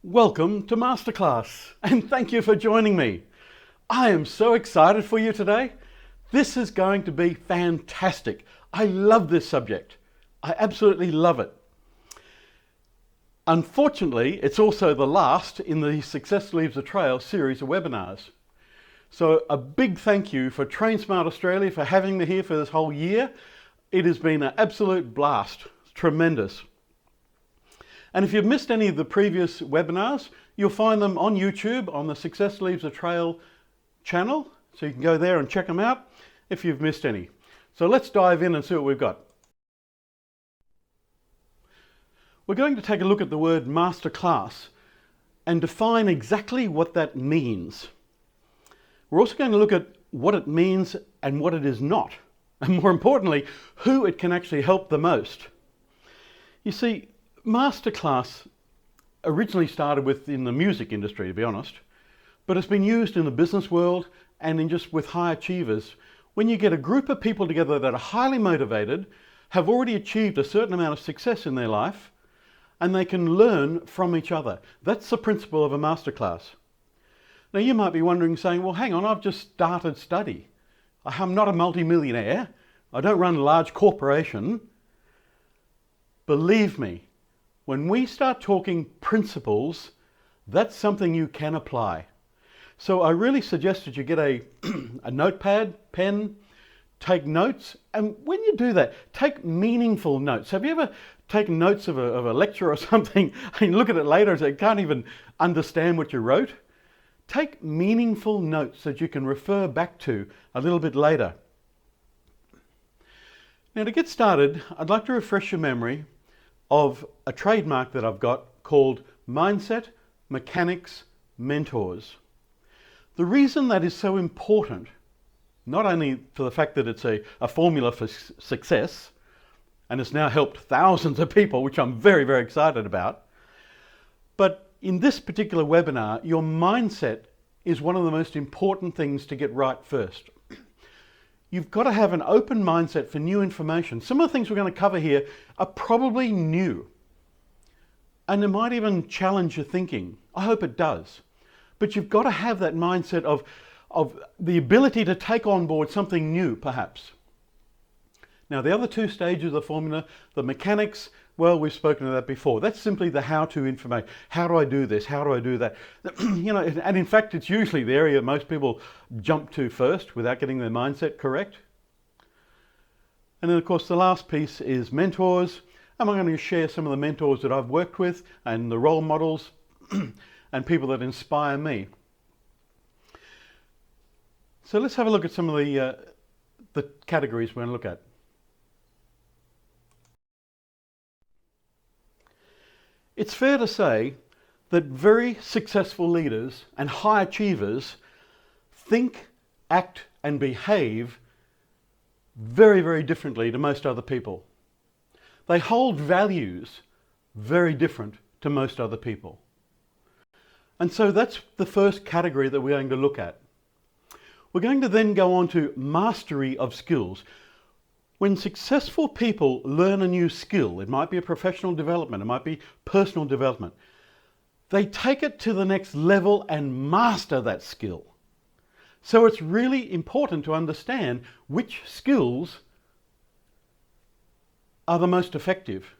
Welcome to MasterClass, and thank you for joining me. I am so excited for you today. This is going to be fantastic. I love this subject. I absolutely love it. Unfortunately, it's also the last in the Success Leaves a Trail series of webinars. So a big thank you for Train Smart Australia for having me here for this whole year. It has been an absolute blast, tremendous. And if you've missed any of the previous webinars, you'll find them on YouTube on the Success Leaves a Trail channel. So you can go there and check them out if you've missed any. So let's dive in and see what we've got. We're going to take a look at the word MasterClass and define exactly what that means. We're also going to look at what it means and what it is not. And more importantly, who it can actually help the most. You see, MasterClass originally started in the music industry, to be honest, but it's been used in the business world and in just with high achievers. When you get a group of people together that are highly motivated, have already achieved a certain amount of success in their life, and they can learn from each other. That's the principle of a MasterClass. Now you might be wondering, saying, well, hang on, I've just started study. I'm not a multimillionaire. I don't run a large corporation. Believe me, when we start talking principles, that's something you can apply. So I really suggest that you get a notepad, pen, take notes, and when you do that, take meaningful notes. Have you ever taken notes of a lecture or something and you look at it later and say, you can't even understand what you wrote? Take meaningful notes that you can refer back to a little bit later. Now to get started, I'd like to refresh your memory of a trademark that I've got called Mindset, Mechanics, Mentors. The reason that is so important, not only for the fact that it's a formula for success, and it's now helped thousands of people, which I'm very, very excited about, but in this particular webinar, your mindset is one of the most important things to get right first. You've got to have an open mindset for new information. Some of the things we're going to cover here are probably new. And it might even challenge your thinking. I hope it does. But you've got to have that mindset of the ability to take on board something new, perhaps. Now, the other two stages of the formula, the mechanics, well, we've spoken of that before. That's simply the how-to information. How do I do this? How do I do that? And in fact, it's usually the area most people jump to first without getting their mindset correct. And then, of course, the last piece is mentors. And I'm going to share some of the mentors that I've worked with and the role models and people that inspire me. So let's have a look at some of the categories we're going to look at. It's fair to say that very successful leaders and high achievers think, act, and behave very, very differently to most other people. They hold values very different to most other people. And so that's the first category that we're going to look at. We're going to then go on to mastery of skills. When successful people learn a new skill, it might be a professional development, it might be personal development, they take it to the next level and master that skill. So it's really important to understand which skills are the most effective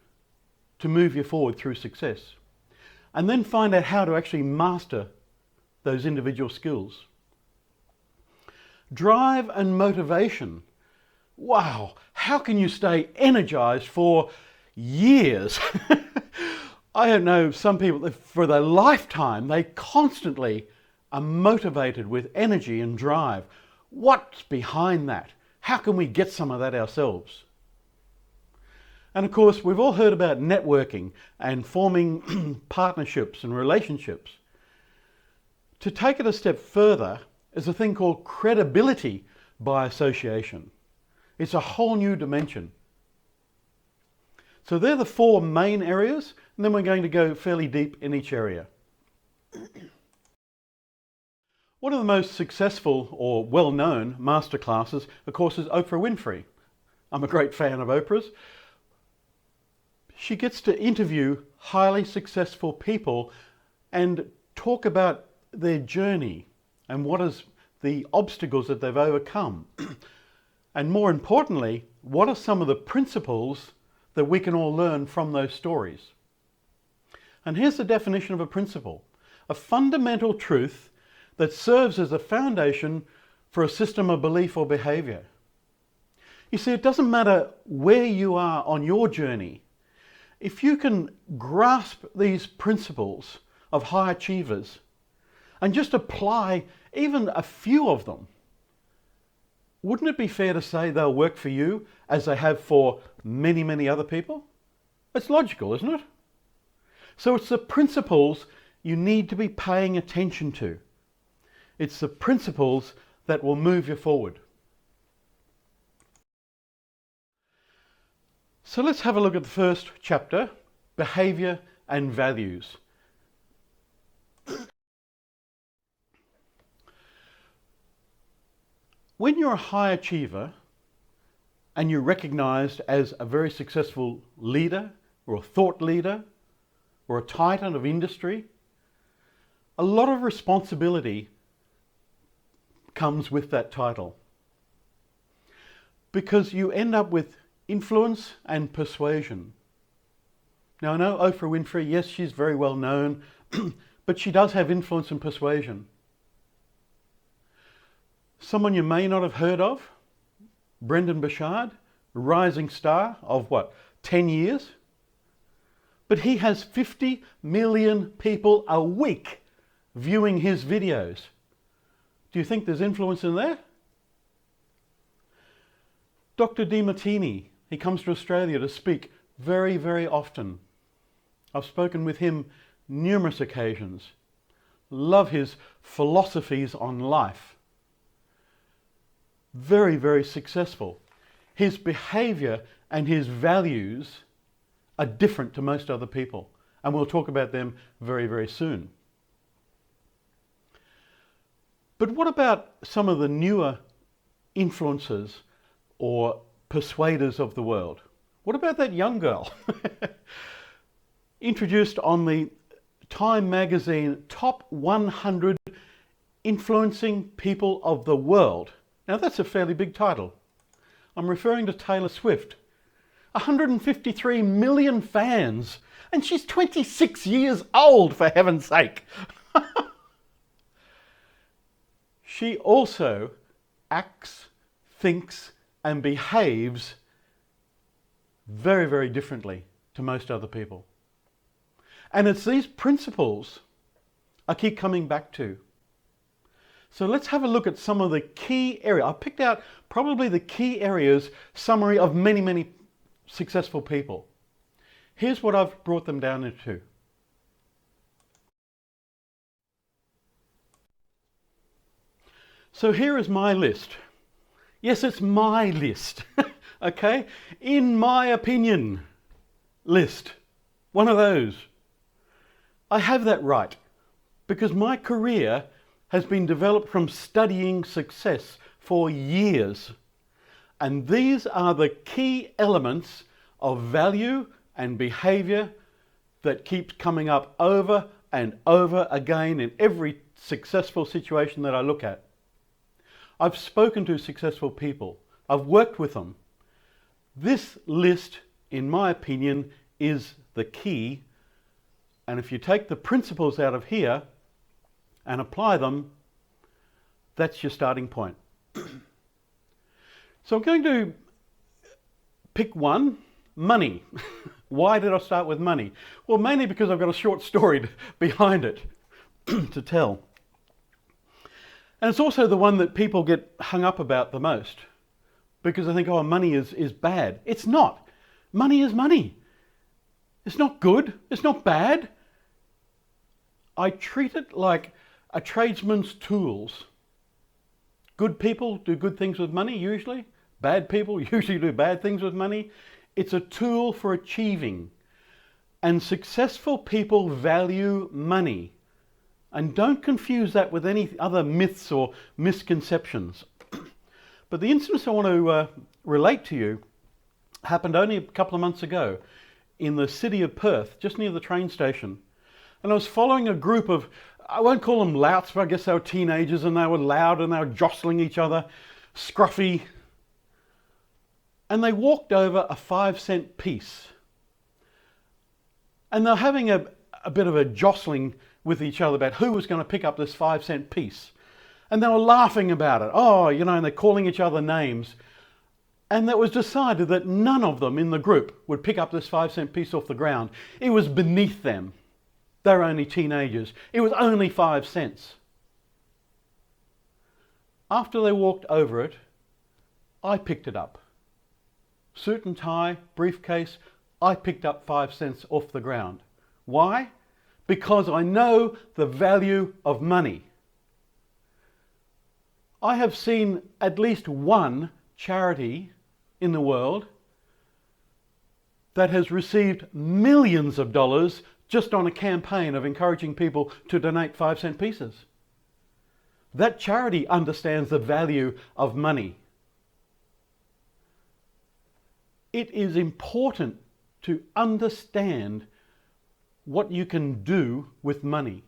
to move you forward through success. And then find out how to actually master those individual skills. Drive and motivation. Wow, how can you stay energized for years? I don't know, some people, for their lifetime, they constantly are motivated with energy and drive. What's behind that? How can we get some of that ourselves? And of course, we've all heard about networking and forming partnerships and relationships. To take it a step further is a thing called credibility by association. It's a whole new dimension. So they're the four main areas, and then we're going to go fairly deep in each area. One of the most successful or well-known masterclasses, of course, is Oprah Winfrey. I'm a great fan of Oprah's. She gets to interview highly successful people and talk about their journey and what is the obstacles that they've overcome. And more importantly, what are some of the principles that we can all learn from those stories? And here's the definition of a principle: a fundamental truth that serves as a foundation for a system of belief or behavior. You see, it doesn't matter where you are on your journey. If you can grasp these principles of high achievers and just apply even a few of them, wouldn't it be fair to say they'll work for you as they have for many, many other people? It's logical, isn't it? So it's the principles you need to be paying attention to. It's the principles that will move you forward. So let's have a look at the first chapter, behavior and values. When you're a high achiever and you're recognized as a very successful leader or a thought leader or a titan of industry, a lot of responsibility comes with that title, because you end up with influence and persuasion. Now I know Oprah Winfrey, yes, she's very well known, but she does have influence and persuasion. Someone you may not have heard of, Brendan Burchard, rising star of 10 years? But he has 50 million people a week viewing his videos. Do you think there's influence in there? Dr. DeMartini, he comes to Australia to speak very, very often. I've spoken with him numerous occasions. Love his philosophies on life. Very, very successful. His behavior and his values are different to most other people, and we'll talk about them very, very soon. But what about some of the newer influencers or persuaders of the world? What about that young girl? Introduced on the Time magazine top 100 influencing people of the world. Now that's a fairly big title. I'm referring to Taylor Swift. 153 million fans, and she's 26 years old, for heaven's sake. She also acts, thinks, and behaves very, very differently to most other people. And it's these principles I keep coming back to. So let's have a look at some of the key areas. I picked out probably the key areas, summary of many, many successful people. Here's what I've brought them down into. So here is my list. Yes, it's my list, okay? In my opinion list. One of those. I have that right because my career has been developed from studying success for years. And these are the key elements of value and behavior that keeps coming up over and over again in every successful situation that I look at. I've spoken to successful people. I've worked with them. This list, in my opinion, is the key. And if you take the principles out of here and apply them, that's your starting point. So I'm going to pick one, money. Why did I start with money? Well, mainly because I've got a short story behind it to tell. And it's also the one that people get hung up about the most because they think, oh, money is bad. It's not. Money is money. It's not good. It's not bad. I treat it like a tradesman's tools. Good people do good things with money, usually. Bad people usually do bad things with money. It's a tool for achieving. And successful people value money. And don't confuse that with any other myths or misconceptions. But the instance I want to relate to you happened only a couple of months ago in the city of Perth, just near the train station. And I was following a group of, I won't call them louts, but I guess they were teenagers, and they were loud and they were jostling each other, scruffy. And they walked over a 5-cent piece. And they're having a bit of a jostling with each other about who was going to pick up this 5-cent piece. And they were laughing about it. Oh, you know, and they're calling each other names. And it was decided that none of them in the group would pick up this 5-cent piece off the ground. It was beneath them. They're only teenagers. It was only 5 cents. After they walked over it, I picked it up. Suit and tie, briefcase, I picked up 5 cents off the ground. Why? Because I know the value of money. I have seen at least one charity in the world that has received millions of dollars just on a campaign of encouraging people to donate 5-cent pieces. That charity understands the value of money. It is important to understand what you can do with money.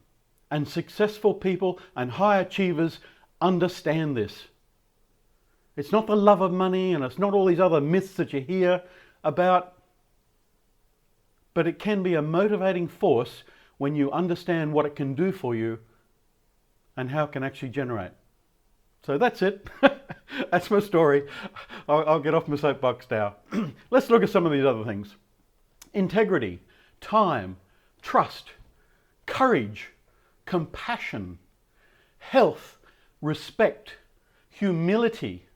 And successful people and high achievers understand this. It's not the love of money, and it's not all these other myths that you hear about, but it can be a motivating force when you understand what it can do for you and how it can actually generate. So that's it. That's my story. I'll get off my soapbox now. Let's look at some of these other things. Integrity, time, trust, courage, compassion, health, respect, humility,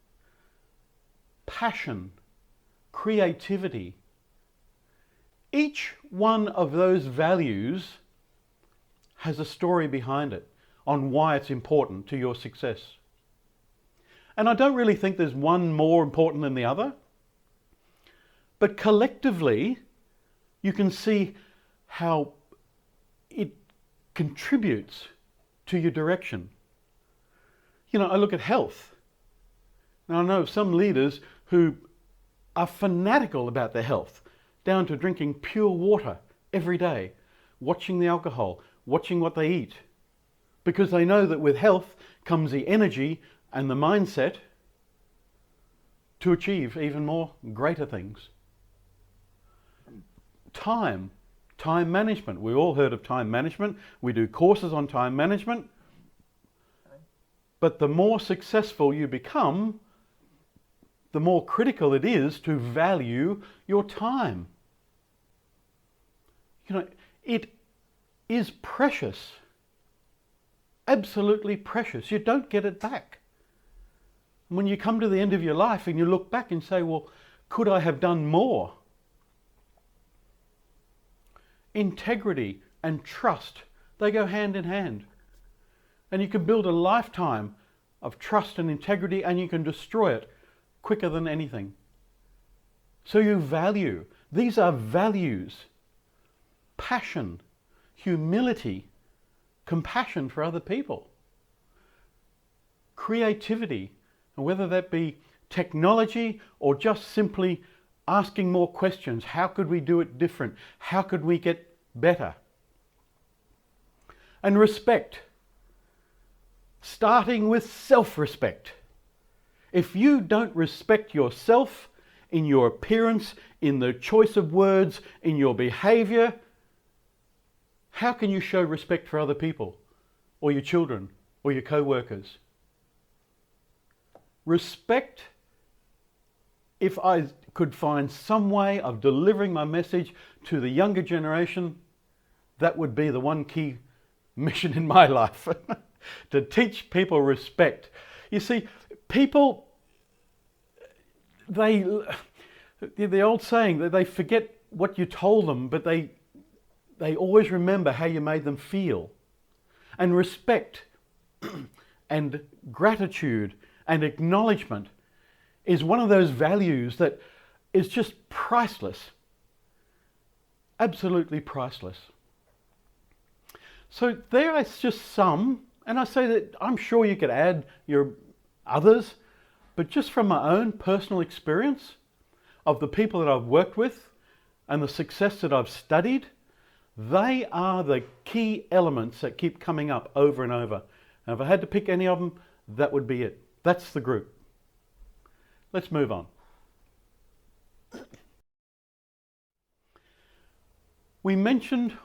passion, creativity. Each one of those values has a story behind it on why it's important to your success. And I don't really think there's one more important than the other, but collectively you can see how it contributes to your direction. You know, I look at health. Now I know some leaders who are fanatical about their health, down to drinking pure water every day, watching the alcohol, watching what they eat, because they know that with health comes the energy and the mindset to achieve even more greater things. Time management. We all heard of time management. We do courses on time management. But the more successful you become, the more critical it is to value your time. You know, it is precious. Absolutely precious. You don't get it back. When you come to the end of your life and you look back and say, well, could I have done more? Integrity and trust, they go hand in hand. And you can build a lifetime of trust and integrity, and you can destroy it quicker than anything. So you value. These are values. Passion, humility, compassion for other people. Creativity, and whether that be technology or just simply asking more questions. How could we do it different? How could we get better? And respect. Starting with self-respect. If you don't respect yourself in your appearance, in the choice of words, in your behavior, how can you show respect for other people or your children or your co-workers? Respect, if I could find some way of delivering my message to the younger generation, that would be the one key mission in my life. To teach people respect. You see, people, the old saying that they forget what you told them, but they always remember how you made them feel. And respect and gratitude and acknowledgement is one of those values that is just priceless. Absolutely priceless. So there is just some, and I say that I'm sure you could add your others, but just from my own personal experience of the people that I've worked with and the success that I've studied, They are the key elements that keep coming up over and over. And if I had to pick any of them, that would be it. That's the group. Let's move on. We mentioned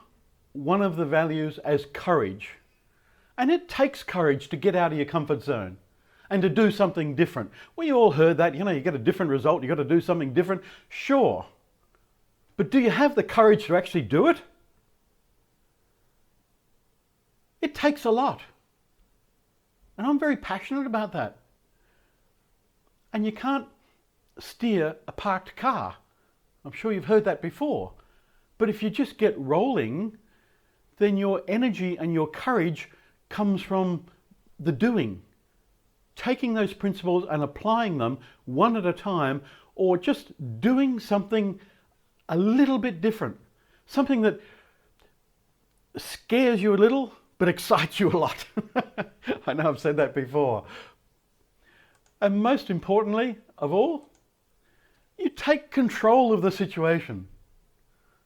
one of the values as courage. And it takes courage to get out of your comfort zone and to do something different. We all heard that, you get a different result, you've got to do something different. Sure. But do you have the courage to actually do it? It takes a lot. And I'm very passionate about that. And you can't steer a parked car. I'm sure you've heard that before. But if you just get rolling, then your energy and your courage comes from the doing. Taking those principles and applying them one at a time, or just doing something a little bit different. Something that scares you a little, but excites you a lot. I know I've said that before. And most importantly of all, you take control of the situation.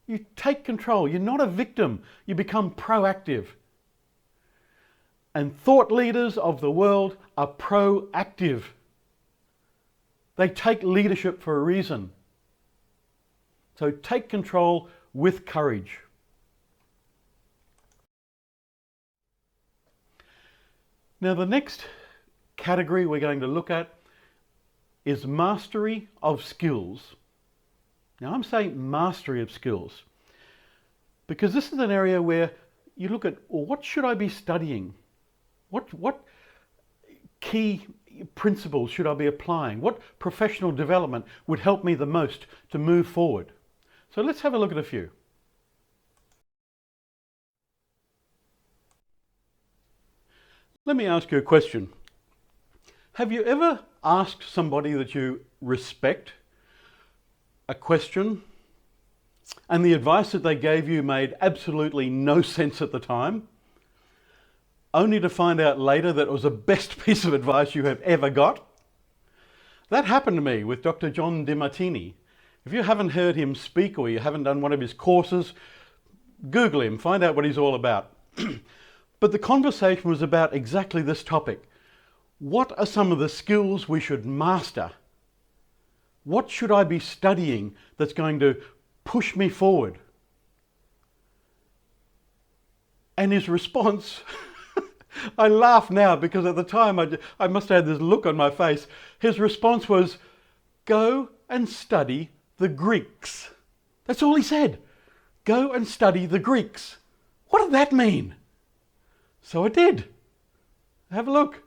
You take control. You're not a victim. You become proactive. And thought leaders of the world are proactive. They take leadership for a reason. So take control with courage. Now the next category we're going to look at is mastery of skills. Now I'm saying mastery of skills because this is an area where you look at, well, what should I be studying? What key principles should I be applying? What professional development would help me the most to move forward? So let's have a look at a few. Let me ask you a question. Have you ever asked somebody that you respect a question and the advice that they gave you made absolutely no sense at the time, only to find out later that it was the best piece of advice you have ever got? That happened to me with Dr. John DeMartini. If you haven't heard him speak or you haven't done one of his courses, Google him, find out what he's all about. But the conversation was about exactly this topic. What are some of the skills we should master? What should I be studying that's going to push me forward? And his response, I laugh now because at the time I must have had this look on my face. His response was, go and study the Greeks. That's all he said. Go and study the Greeks. What did that mean? So I did. Have a look.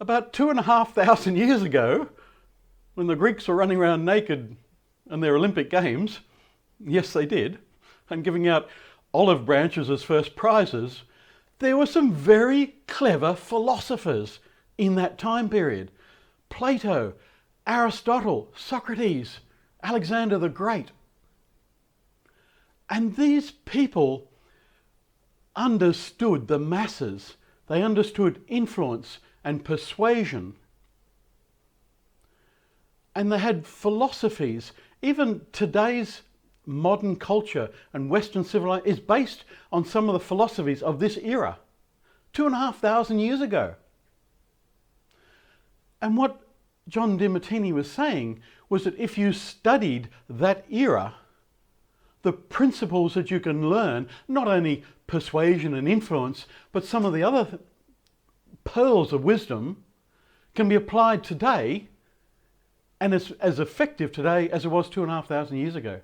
About 2,500 years ago, when the Greeks were running around naked in their Olympic Games, yes they did, and giving out olive branches as first prizes, there were some very clever philosophers in that time period. Plato, Aristotle, Socrates, Alexander the Great. And these people understood the masses. They understood influence and persuasion. And they had philosophies. Even today's modern culture and Western civilization is based on some of the philosophies of this era, 2,500 years ago. And what John DeMartini was saying was that if you studied that era, the principles that you can learn, not only persuasion and influence, but some of the other pearls of wisdom can be applied today and as effective today as it was 2,500 years ago.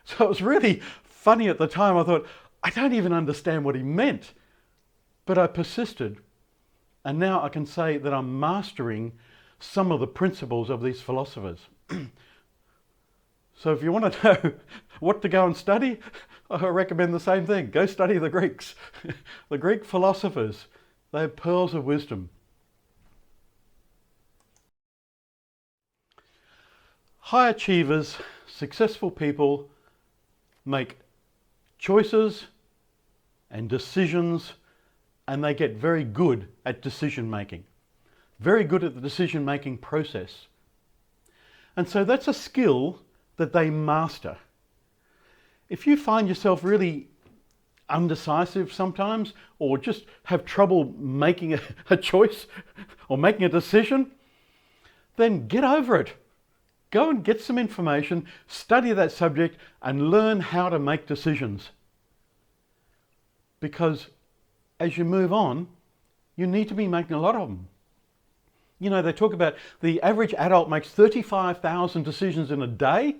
So it was really funny at the time. I thought, I don't even understand what he meant, but I persisted. And now I can say that I'm mastering some of the principles of these philosophers. So if you want to know what to go and study, I recommend the same thing. Go study the Greeks. The Greek philosophers, they have pearls of wisdom. High achievers, successful people make choices and decisions, and they get very good at decision making. Very good at the decision making process. And so that's a skill that they master. If you find yourself really undecisive sometimes, or just have trouble making a choice or making a decision, then get over it. Go and get some information, study that subject, and learn how to make decisions. Because as you move on, you need to be making a lot of them. You know, they talk about the average adult makes 35,000 decisions in a day.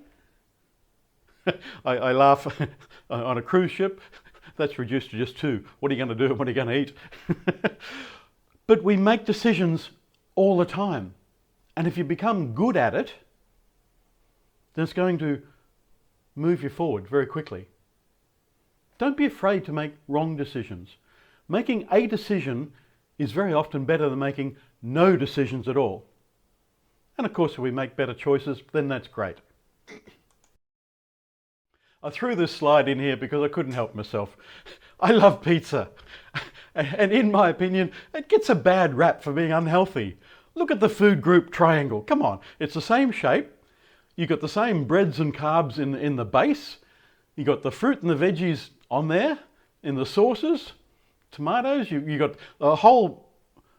I laugh. On a cruise ship, that's reduced to just 2. What are you going to do and what are you going to eat? But we make decisions all the time. And if you become good at it, then it's going to move you forward very quickly. Don't be afraid to make wrong decisions. Making a decision is very often better than making no decisions at all. And of course, if we make better choices, then that's great. I threw this slide in here because I couldn't help myself. I love pizza. And in my opinion, it gets a bad rap for being unhealthy. Look at the food group triangle. Come on, it's the same shape. You've got the same breads and carbs in the base. You've got the fruit and the veggies on there in the sauces, tomatoes. You've got a whole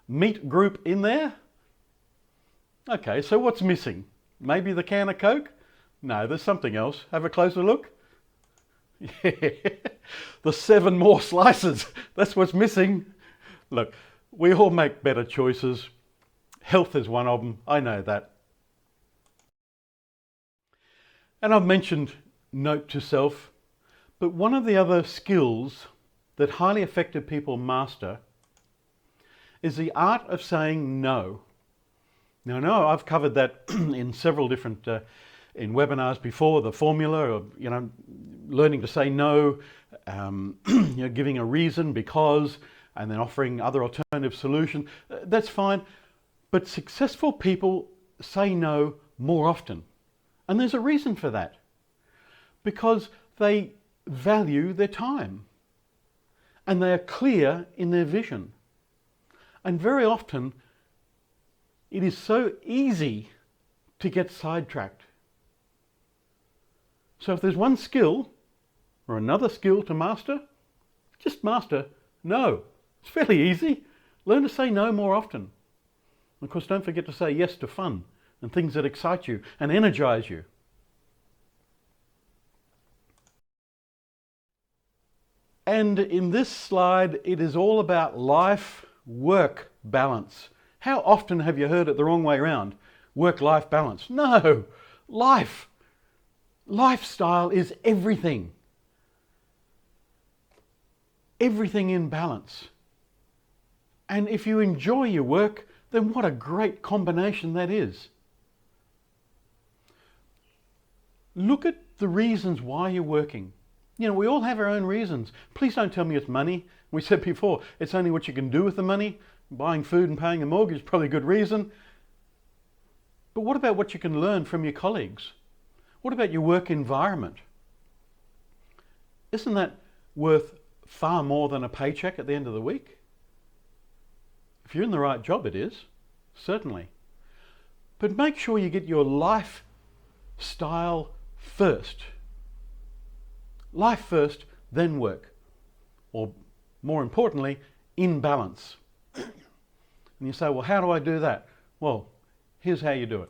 meat group in there. Okay, so what's missing? Maybe the can of Coke? No, there's something else. Have a closer look. Yeah, the 7 more slices. That's what's missing. Look, we all make better choices. Health is one of them. I know that. And I've mentioned note to self, but one of the other skills that highly effective people master is the art of saying no. Now, I know I've covered that in several different in webinars before, the formula of, learning to say no, giving a reason because, and then offering other alternative solutions. That's fine. But successful people say no more often. And there's a reason for that. Because they value their time. And they are clear in their vision. And very often, it is so easy to get sidetracked. So if there's one skill or another skill to master, just master no. It's fairly easy. Learn to say no more often. Of course, don't forget to say yes to fun and things that excite you and energize you. And in this slide, it is all about life-work balance. How often have you heard it the wrong way around? Work-life balance. No, life. Lifestyle is everything. Everything in balance. And if you enjoy your work, then what a great combination that is. Look at the reasons why you're working. We all have our own reasons. Please don't tell me it's money. We said before, it's only what you can do with the money. Buying food and paying a mortgage is probably a good reason. But what about what you can learn from your colleagues? What about your work environment? Isn't that worth far more than a paycheck at the end of the week? If you're in the right job, it is, certainly. But make sure you get your lifestyle first. Life first, then work. Or more importantly, in balance. And you say, well, how do I do that? Well, here's how you do it.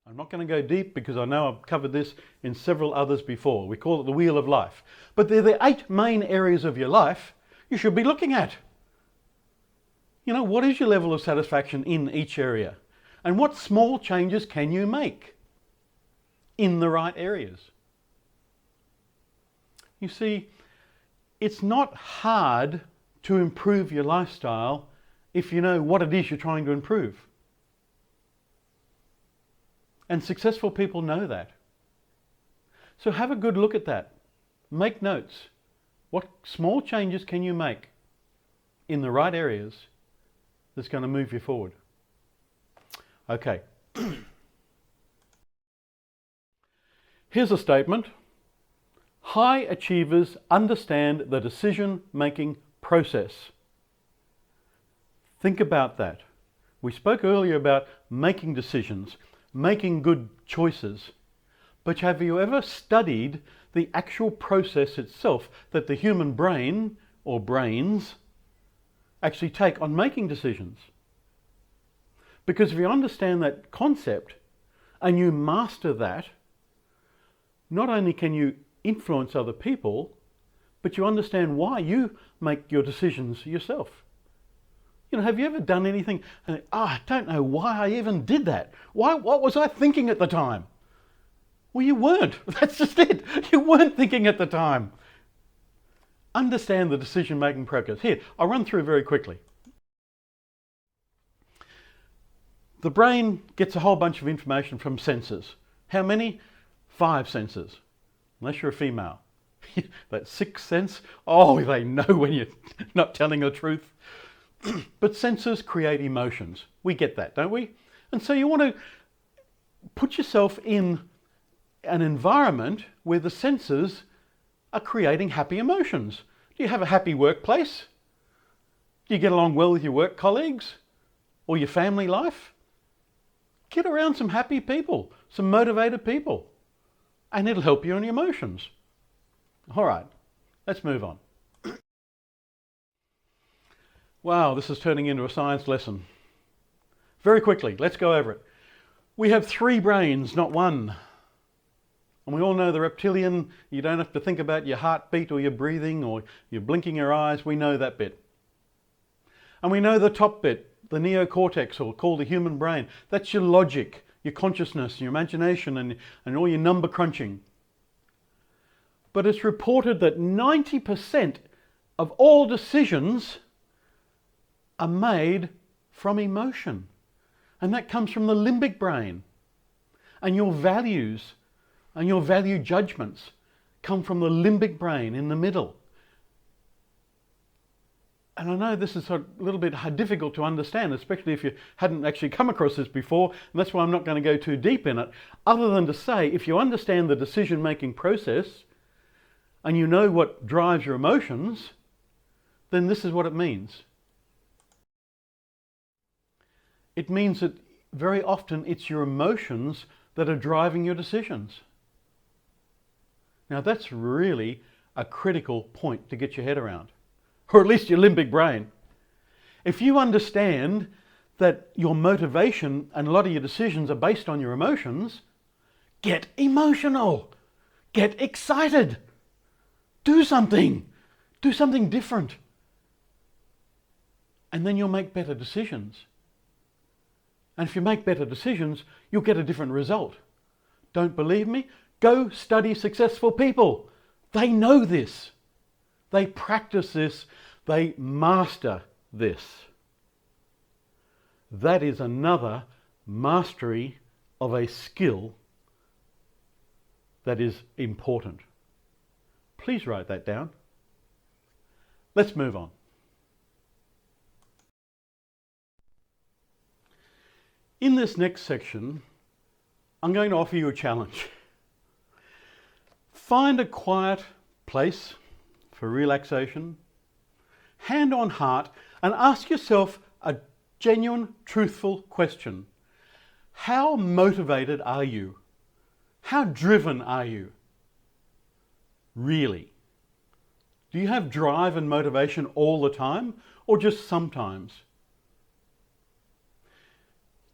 I'm not going to go deep because I know I've covered this in several others before. We call it the wheel of life. But they're the 8 main areas of your life you should be looking at. What is your level of satisfaction in each area? And what small changes can you make in the right areas? You see, it's not hard to improve your lifestyle if you know what it is you're trying to improve. And successful people know that. So have a good look at that. Make notes. What small changes can you make in the right areas that's going to move you forward? Okay. Here's a statement. High achievers understand the decision-making process. Think about that. We spoke earlier about making decisions, making good choices. but have you ever studied the actual process itself that the human brain, or brains, actually take on making decisions? Because if you understand that concept and you master that, not only can you influence other people, but you understand why you make your decisions yourself. You know, have you ever done anything and, I don't know why I even did that. What was I thinking at the time? Well, you weren't. That's just it. You weren't thinking at the time. Understand the decision-making process. Here, I'll run through very quickly. The brain gets a whole bunch of information from senses. How many? 5 senses, unless you're a female. That 6th sense, oh, they know when you're not telling the truth. But senses create emotions. We get that, don't we? And so you want to put yourself in an environment where the senses are creating happy emotions. Do you have a happy workplace? Do you get along well with your work colleagues or your family life? Get around some happy people, some motivated people, and it'll help you in your emotions. All right, let's move on. Wow, this is turning into a science lesson. Very quickly, let's go over it. We have 3 brains, not 1. And we all know the reptilian, you don't have to think about your heartbeat or your breathing or you're blinking your eyes. We know that bit. And we know the top bit, the neocortex, or called the human brain. That's your logic, your consciousness, your imagination, and all your number crunching. But it's reported that 90% of all decisions are made from emotion. And that comes from the limbic brain. And your values and your value judgments come from the limbic brain in the middle. And I know this is a little bit difficult to understand, especially if you hadn't actually come across this before, and that's why I'm not going to go too deep in it, other than to say, if you understand the decision-making process and you know what drives your emotions, then this is what it means. It means that very often it's your emotions that are driving your decisions. Now that's really a critical point to get your head around, or at least your limbic brain. If you understand that your motivation and a lot of your decisions are based on your emotions, get emotional, get excited, do something different. And then you'll make better decisions. And if you make better decisions, you'll get a different result. Don't believe me? Go study successful people. They know this. They practice this. They master this. That is another mastery of a skill that is important. Please write that down. Let's move on. In this next section, I'm going to offer you a challenge. Find a quiet place for relaxation, hand on heart, and ask yourself a genuine, truthful question. How motivated are you? How driven are you? Really? Do you have drive and motivation all the time, or just sometimes?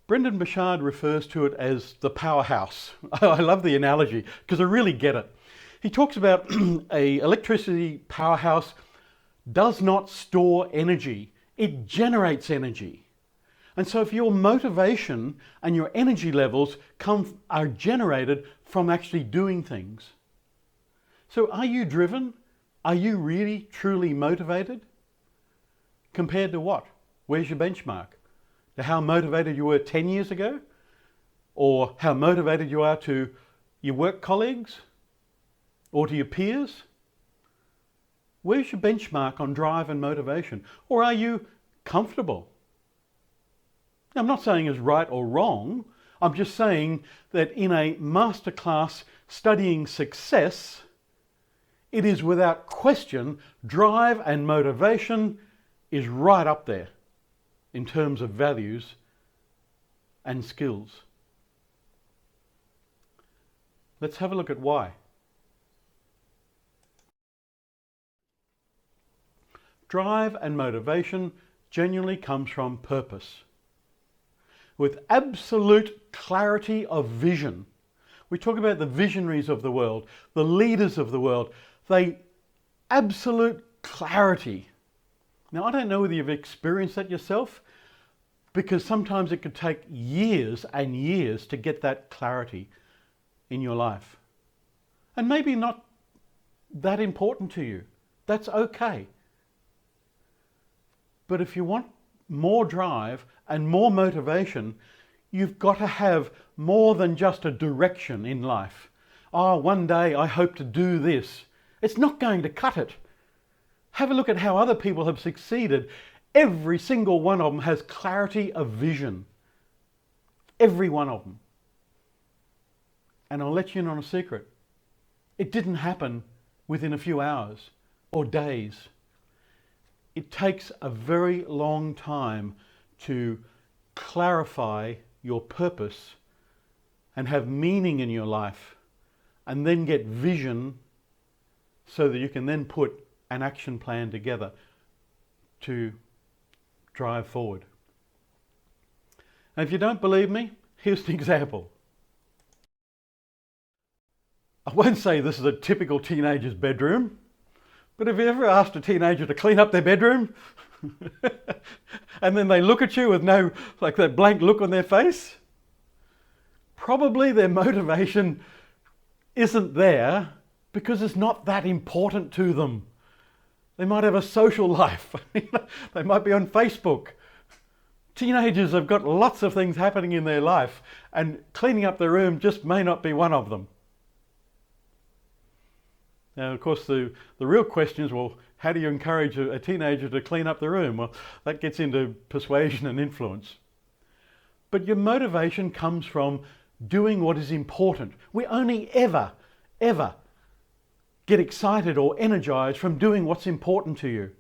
Brendan Burchard refers to it as the powerhouse. I love the analogy because I really get it. He talks about a electricity powerhouse does not store energy, it generates energy. And so if your motivation and your energy levels are generated from actually doing things. So are you driven? Are you really, truly motivated? Compared to what? Where's your benchmark? To how motivated you were 10 years ago? Or how motivated you are to your work colleagues? Or to your peers? Where's your benchmark on drive and motivation? Or are you comfortable? Now, I'm not saying it's right or wrong. I'm just saying that in a MasterClass studying success, it is without question, drive and motivation is right up there in terms of values and skills. Let's have a look at why. Drive and motivation genuinely comes from purpose. With absolute clarity of vision. We talk about the visionaries of the world, the leaders of the world. They absolute clarity. Now, I don't know whether you've experienced that yourself, because sometimes it could take years and years to get that clarity in your life. And maybe not that important to you. That's okay. But if you want more drive and more motivation, you've got to have more than just a direction in life. Oh, one day I hope to do this. It's not going to cut it. Have a look at how other people have succeeded. Every single one of them has clarity of vision. Every one of them. And I'll let you in on a secret. It didn't happen within a few hours or days. It takes a very long time to clarify your purpose and have meaning in your life, and then get vision so that you can then put an action plan together to drive forward. And if you don't believe me, here's an example. I won't say this is a typical teenager's bedroom, but have you ever asked a teenager to clean up their bedroom? And then they look at you with no, like that blank look on their face? Probably their motivation isn't there because it's not that important to them. They might have a social life. They might be on Facebook. Teenagers have got lots of things happening in their life, and cleaning up their room just may not be one of them. Now, of course, the real question is, well, how do you encourage a teenager to clean up the room? Well, that gets into persuasion and influence. But your motivation comes from doing what is important. We only ever get excited or energized from doing what's important to you.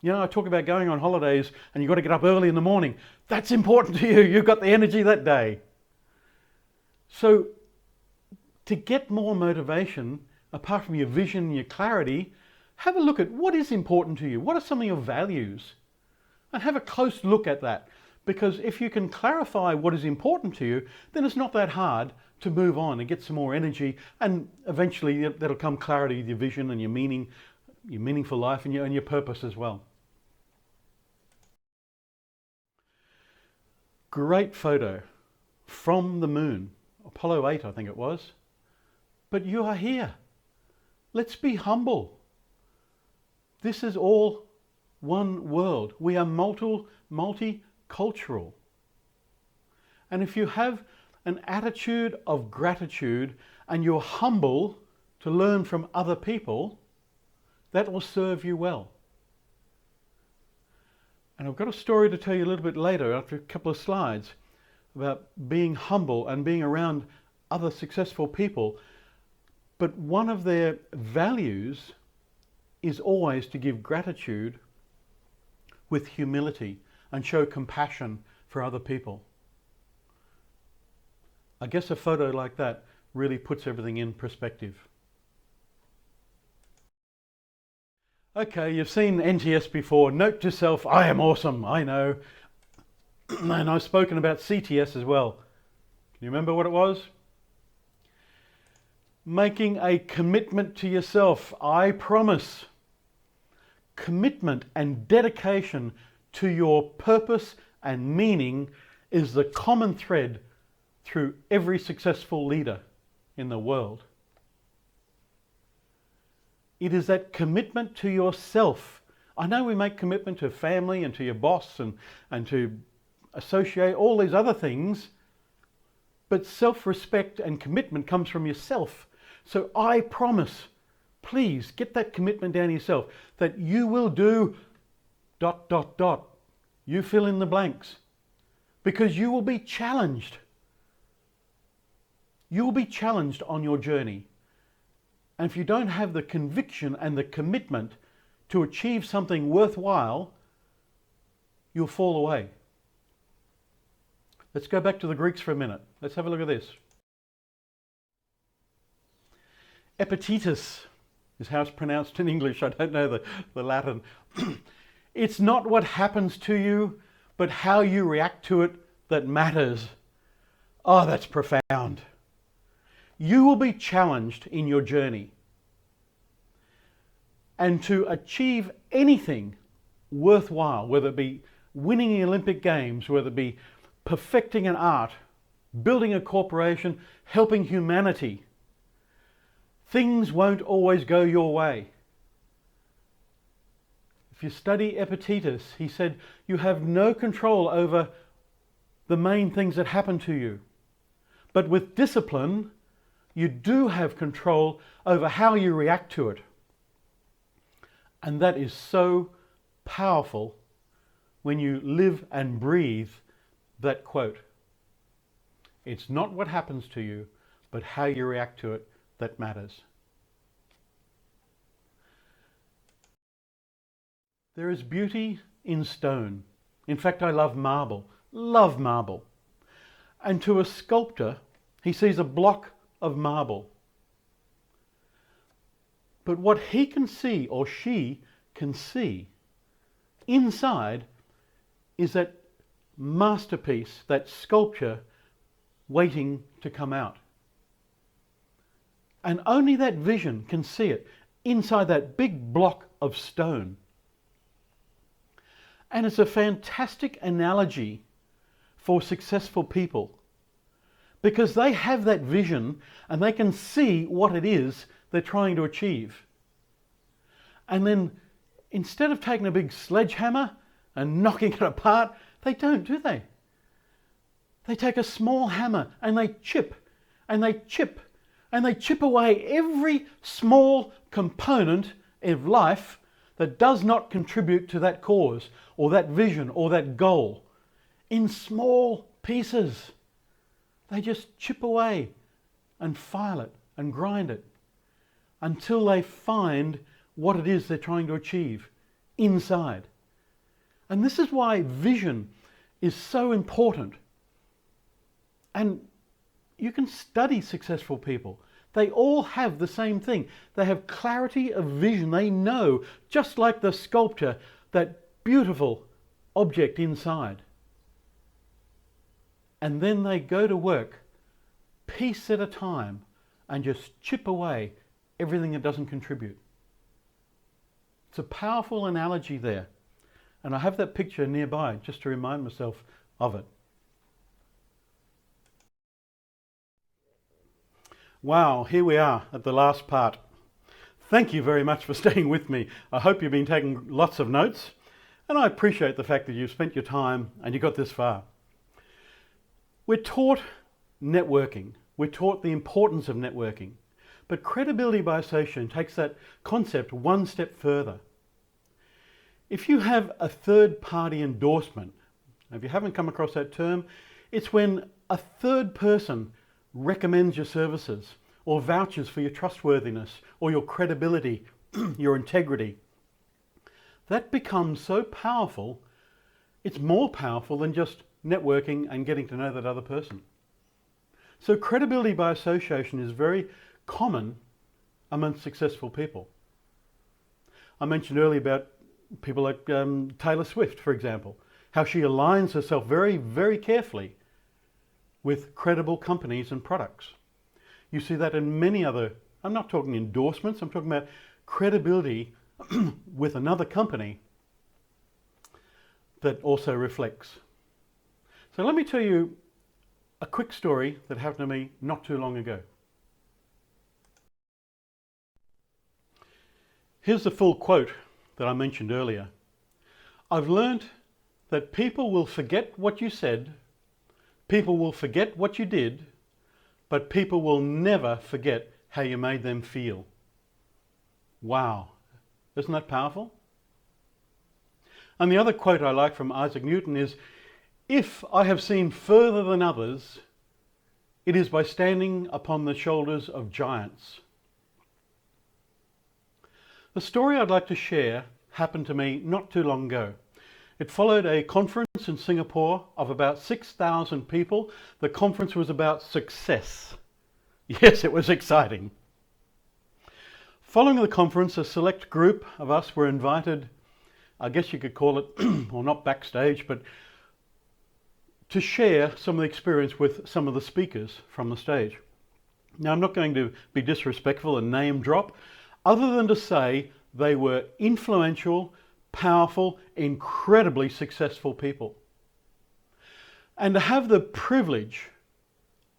You know, I talk about going on holidays and you've got to get up early in the morning. That's important to you. You've got the energy that day. So to get more motivation, apart from your vision and your clarity, have a look at what is important to you. What are some of your values? And have a close look at that. Because if you can clarify what is important to you, then it's not that hard to move on and get some more energy. And eventually that'll come clarity with your vision and your meaning, your meaningful life, and your purpose as well. Great photo from the moon. Apollo 8, I think it was. But you are here. Let's be humble. This is all one world. We are multicultural. And if you have an attitude of gratitude and you're humble to learn from other people, that will serve you well. And I've got a story to tell you a little bit later after a couple of slides about being humble and being around other successful people. But one of their values is always to give gratitude with humility and show compassion for other people. I guess a photo like that really puts everything in perspective. Okay, you've seen NTS before. Note to self, I am awesome, I know. And I've spoken about CTS as well. Can you remember what it was? Making a commitment to yourself. I promise. Commitment and dedication to your purpose and meaning is the common thread through every successful leader in the world. It is that commitment to yourself. I know we make commitment to family and to your boss and to associate, all these other things, but self-respect and commitment comes from yourself. So I promise, please get that commitment down yourself that you will do ... You fill in the blanks, because you will be challenged. You will be challenged on your journey. And if you don't have the conviction and the commitment to achieve something worthwhile, you'll fall away. Let's go back to the Greeks for a minute. Let's have a look at this. Epictetus is how it's pronounced in English. I don't know the Latin. It's not what happens to you, but how you react to it that matters. Oh, that's profound. You will be challenged in your journey. And to achieve anything worthwhile, whether it be winning the Olympic Games, whether it be perfecting an art, building a corporation, helping humanity, things won't always go your way. If you study Epictetus, he said, you have no control over the main things that happen to you. But with discipline, you do have control over how you react to it. And that is so powerful when you live and breathe that quote. It's not what happens to you, but how you react to it that matters. There is beauty in stone. In fact, I love marble. Love marble. And to a sculptor, he sees a block of marble. But what he can see, or she can see, inside is that masterpiece, that sculpture waiting to come out. And only that vision can see it inside that big block of stone. And it's a fantastic analogy for successful people, because they have that vision and they can see what it is they're trying to achieve. And then instead of taking a big sledgehammer and knocking it apart, they don't, do they? They take a small hammer and they chip and they chip and they chip away every small component of life that does not contribute to that cause or that vision or that goal in small pieces. They just chip away and file it and grind it until they find what it is they're trying to achieve inside. And this is why vision is so important. And you can study successful people. They all have the same thing. They have clarity of vision. They know, just like the sculptor, that beautiful object inside. And then they go to work, piece at a time, and just chip away everything that doesn't contribute. It's a powerful analogy there. And I have that picture nearby just to remind myself of it. Wow, here we are at the last part. Thank you very much for staying with me. I hope you've been taking lots of notes, and I appreciate the fact that you've spent your time and you got this far. We're taught networking. We're taught the importance of networking. But credibility by association takes that concept one step further. If you have a third-party endorsement, if you haven't come across that term, it's when a third person recommends your services or vouches for your trustworthiness or your credibility, your integrity. That becomes so powerful, it's more powerful than just networking and getting to know that other person. So credibility by association is very common among successful people. I mentioned earlier about people like Taylor Swift, for example, how she aligns herself very, very carefully with credible companies and products. You see that in many other, I'm not talking endorsements, I'm talking about credibility with another company that also reflects. So let me tell you a quick story that happened to me not too long ago. Here's the full quote that I mentioned earlier. I've learnt that people will forget what you said, people will forget what you did, but people will never forget how you made them feel. Wow, isn't that powerful? And the other quote I like from Isaac Newton is, if I have seen further than others, it is by standing upon the shoulders of giants. The story I'd like to share happened to me not too long ago. It followed a conference in Singapore of about 6,000 people. The conference was about success. Yes, it was exciting. Following the conference, a select group of us were invited, I guess you could call it, or not backstage, but to share some of the experience with some of the speakers from the stage. Now, I'm not going to be disrespectful and name drop, other than to say they were influential, powerful, incredibly successful people. And to have the privilege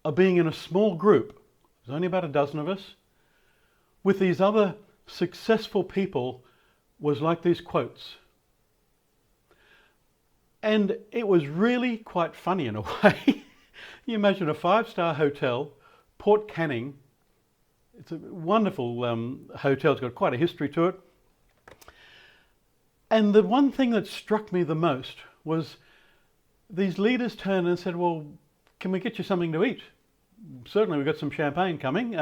of being in a small group, there's only about a dozen of us, with these other successful people was like these quotes. And it was really quite funny in a way. You imagine a 5-star hotel, Port Canning. It's a wonderful hotel. It's got quite a history to it. And the one thing that struck me the most was these leaders turned and said, well, can we get you something to eat? Certainly, we've got some champagne coming.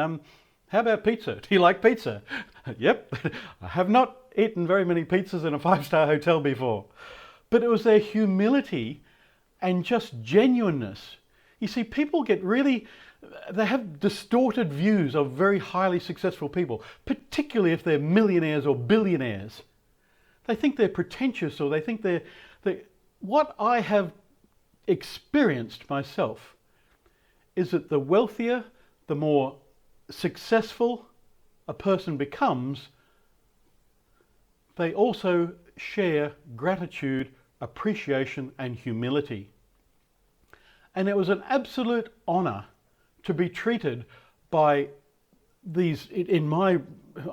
How about pizza? Do you like pizza? Yep. I have not eaten very many pizzas in a 5-star hotel before. But it was their humility and just genuineness. You see, people get really, they have distorted views of very highly successful people, particularly if they're millionaires or billionaires. They think they're pretentious, or they think what I have experienced myself is that the wealthier, the more successful a person becomes, they also share gratitude, appreciation, and humility. And it was an absolute honor to be treated by these,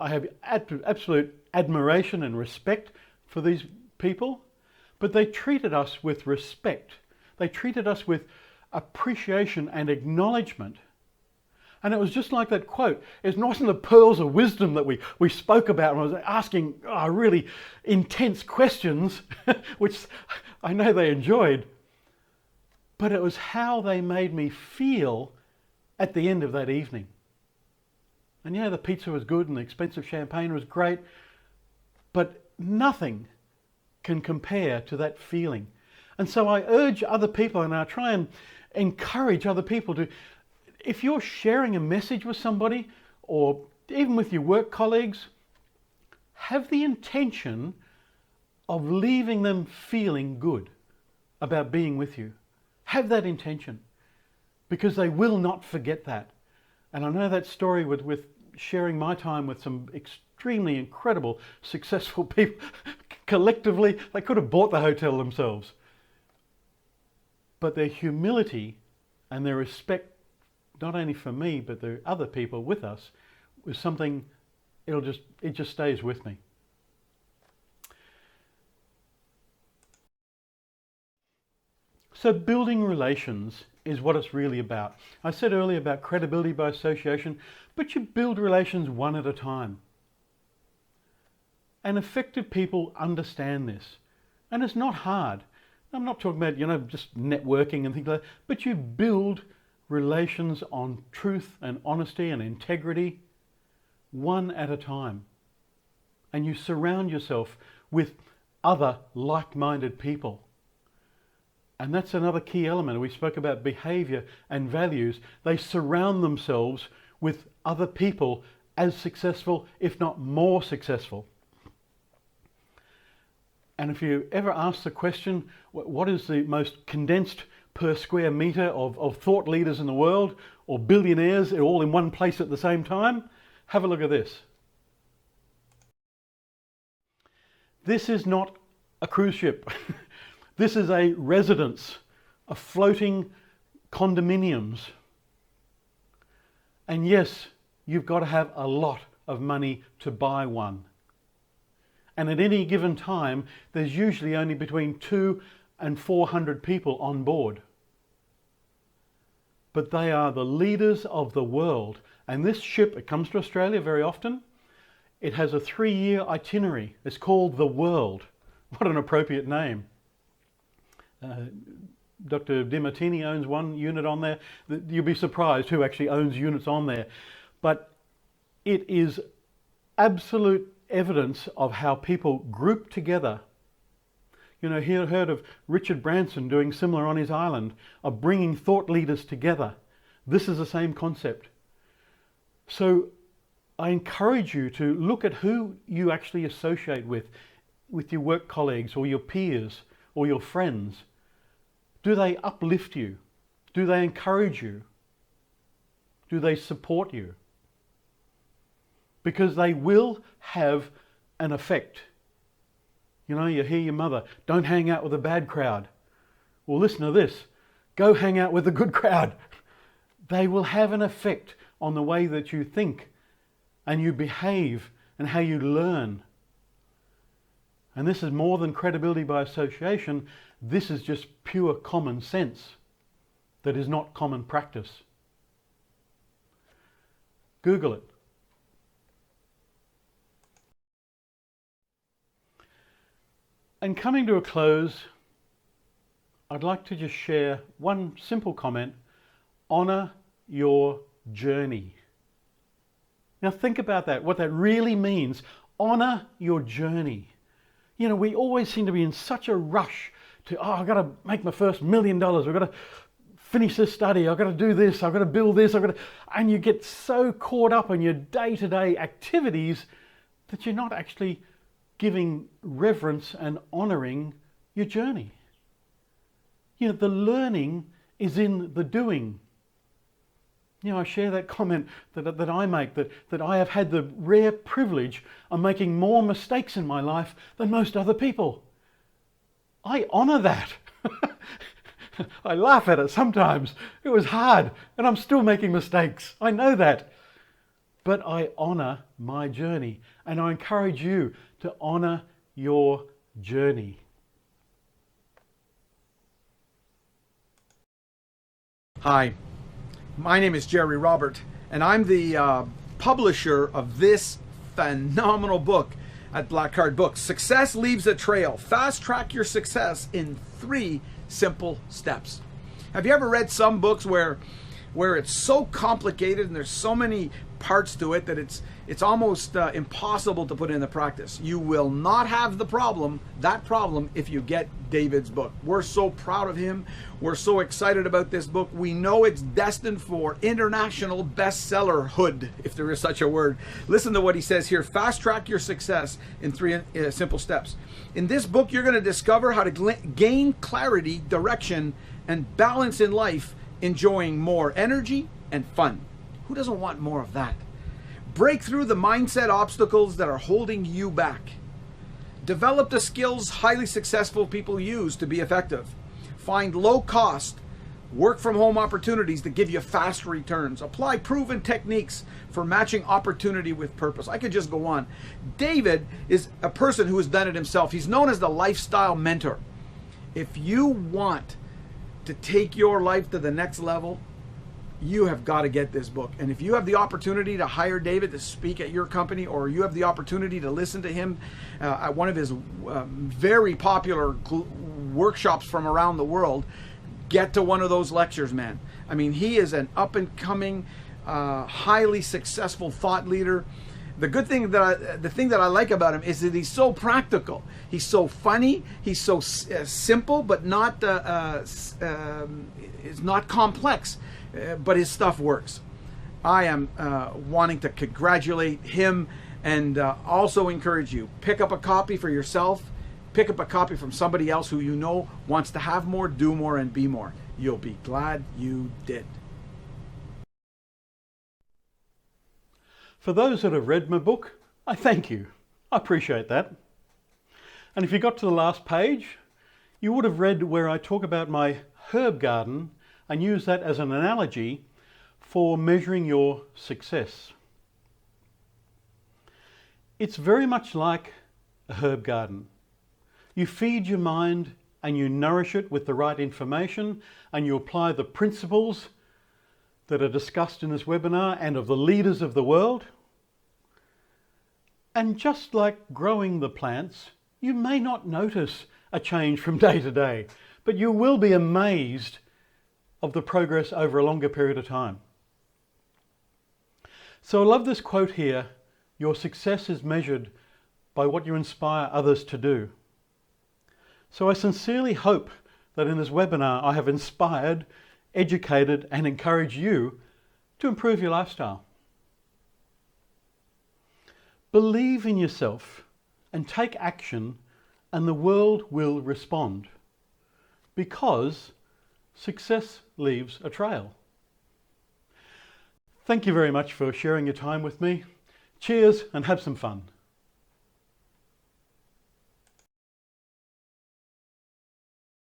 I have absolute admiration and respect for these people, but they treated us with respect. They treated us with appreciation and acknowledgement. And it was just like that quote. It wasn't the pearls of wisdom that we spoke about when I was asking really intense questions, which I know they enjoyed. But it was how they made me feel at the end of that evening. And yeah, the pizza was good and the expensive champagne was great, but nothing can compare to that feeling. And so I urge other people, and I try and encourage other people to, if you're sharing a message with somebody, or even with your work colleagues, have the intention of leaving them feeling good about being with you. Have that intention, because they will not forget that. And I know that story with sharing my time with some extremely incredible, successful people. Collectively, they could have bought the hotel themselves. But their humility and their respect, not only for me, but the other people with us, was something, it just stays with me. So building relations is what it's really about. I said earlier about credibility by association, but you build relations one at a time. And effective people understand this. And it's not hard. I'm not talking about, just networking and things like that, but you build relations on truth and honesty and integrity one at a time. And you surround yourself with other like-minded people. And that's another key element. We spoke about behavior and values. They surround themselves with other people as successful, if not more successful. And if you ever ask the question, what is the most condensed per square meter of thought leaders in the world, or billionaires all in one place at the same time, have a look at this. This is not a cruise ship. This is a residence, a floating condominiums. And yes, you've got to have a lot of money to buy one. And at any given time, there's usually only between 200 and 400 people on board. But they are the leaders of the world. And this ship, it comes to Australia very often. It has a 3-year itinerary. It's called the World. What an appropriate name. Dr. DiMartini owns one unit on there. You'll be surprised who actually owns units on there. But it is absolute evidence of how people group together. Heard of Richard Branson doing similar on his island, of bringing thought leaders together. This is the same concept. So I encourage you to look at who you actually associate with your work colleagues or your peers or your friends. Do they uplift you? Do they encourage you? Do they support you? Because they will have an effect. You know, you hear your mother, don't hang out with a bad crowd. Well, listen to this, go hang out with a good crowd. They will have an effect on the way that you think and you behave and how you learn. And this is more than credibility by association. This is just pure common sense that is not common practice. Google it. And coming to a close, I'd like to just share one simple comment. Honor your journey. Now think about that, what that really means. Honor your journey. You know, we always seem to be in such a rush to, I've got to make my first $1 million. I've got to finish this study. I've got to do this. I've got to build this. And you get so caught up in your day-to-day activities that you're not actually giving reverence and honoring your journey. You know, the learning is in the doing. You know, I share that comment that I make, that I have had the rare privilege of making more mistakes in my life than most other people. I honor that. I laugh at it sometimes. It was hard and I'm still making mistakes. I know that. But I honor my journey, and I encourage you to honor your journey. Hi, my name is Jerry Robert, and I'm the publisher of this phenomenal book at Black Card Books. Success Leaves a Trail. Fast track your success in 3 simple steps. Have you ever read some books where it's so complicated and there's so many parts to it that it's almost impossible to put into practice? You will not have that problem, if you get David's book. We're so proud of him. We're so excited about this book. We know it's destined for international bestsellerhood, if there is such a word. Listen to what he says here. Fast track your success in 3 simple steps. In this book, you're going to discover how to gain clarity, direction, and balance in life, enjoying more energy and fun. Who doesn't want more of that? Break through the mindset obstacles that are holding you back. Develop the skills highly successful people use to be effective. Find low cost, work from home opportunities that give you fast returns. Apply proven techniques for matching opportunity with purpose. I could just go on. David is a person who has done it himself. He's known as the lifestyle mentor. If you want to take your life to the next level, you have got to get this book. And if you have the opportunity to hire David to speak at your company, or you have the opportunity to listen to him at one of his very popular workshops from around the world, get to one of those lectures, man. I mean, he is an up-and-coming, highly successful thought leader. The thing that I like about him is that he's so practical. He's so funny. He's so simple, but not is not complex. But his stuff works. I am wanting to congratulate him and also encourage you. Pick up a copy for yourself. Pick up a copy from somebody else who you know wants to have more, do more, and be more. You'll be glad you did. For those that have read my book, I thank you. I appreciate that. And if you got to the last page, you would have read where I talk about my herb garden and use that as an analogy for measuring your success. It's very much like a herb garden. You feed your mind and you nourish it with the right information, and you apply the principles that are discussed in this webinar and of the leaders of the world. And just like growing the plants, you may not notice a change from day to day, but you will be amazed of the progress over a longer period of time. So I love this quote here, your success is measured by what you inspire others to do. So I sincerely hope that in this webinar I have inspired, educated, and encouraged you to improve your lifestyle. Believe in yourself and take action, and the world will respond, because success leaves a trail. Thank you very much for sharing your time with me. Cheers and have some fun.